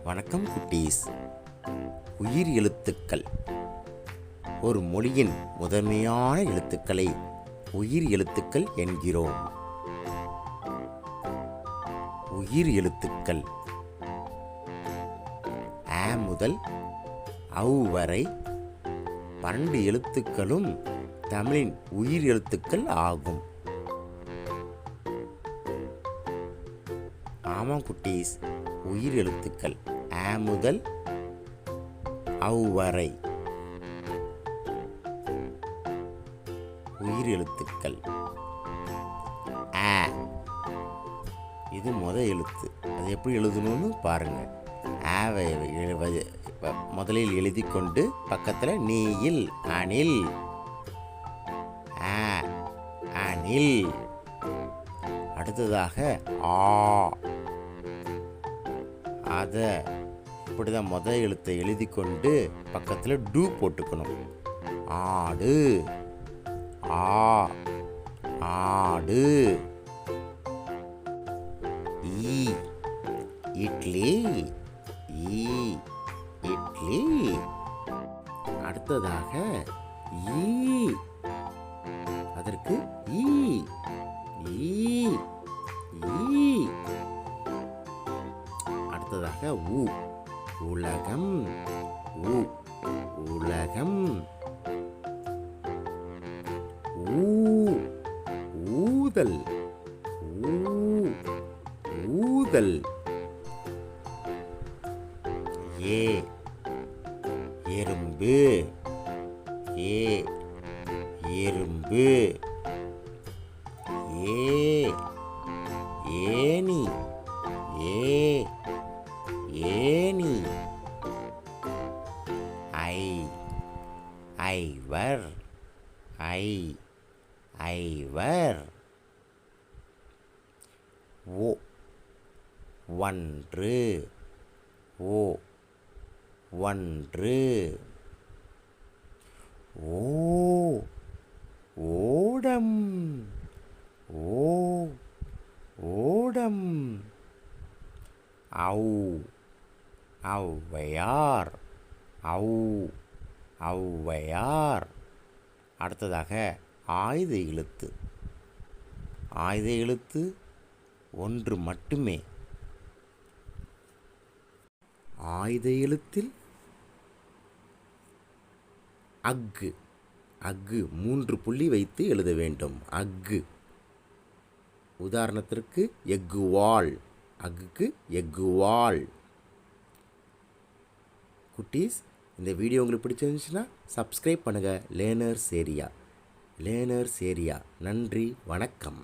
வணக்கம் குட்டீஸ். உயிர் எழுத்துக்கள். ஒரு மொழியின் முதன்மையான எழுத்துக்களை உயிர் எழுத்துக்கள் என்கிறோம். உயிர் எழுத்துக்கள் அ முதல் ஔ வரை 12 எழுத்துக்களும் தமிழின் உயிர் எழுத்துக்கள் ஆகும். ஆமாம் குட்டீஸ், உயிர் எழுத்துக்கள் அ முதல் ஔ வரை உயிர் எழுத்துக்கள். அ இது எழுத்து. அது எப்படி எழுதணும்னு பாருங்க. ஆவை முதலில் எழுதி கொண்டு பக்கத்தில் நீயில் அணில், அணில். அடுத்ததாக ஆ, அதை இப்படி தான் எழுத்தை எழுதி கொண்டு பக்கத்தில் டூ போட்டுக்கணும். ஆடு, ஆடு. ஈ, இட்லி, இட்லி. அடுத்ததாக ஈ, அதற்கு ஈ, அடுத்ததாக உ, உலகம், உலகம். ஊதல், ஊதல். ஏ, எறும்பு, எறும்பு. ஏணி, ஏணி. ஐவர், ஐவர். ஒன்று, ஒன்று. ஓடம், ஓடம். ஔவையார், ஔவையார். அடுத்ததாக ஆயுத எழுத்து. ஆயுத எழுத்து ஒன்று மட்டுமே. ஆயுத எழுத்தில் அக்கு, 3 புள்ளி வைத்து எழுத வேண்டும். அக்கு. உதாரணத்திற்கு எக்குவால், அக்குக்கு எக்குவால். குட்டீஸ், இந்த வீடியோ உங்களுக்கு பிடிச்சிருந்துச்சுன்னா சப்ஸ்கிரைப் பண்ணுங்கள். Learners area. நன்றி, வணக்கம்.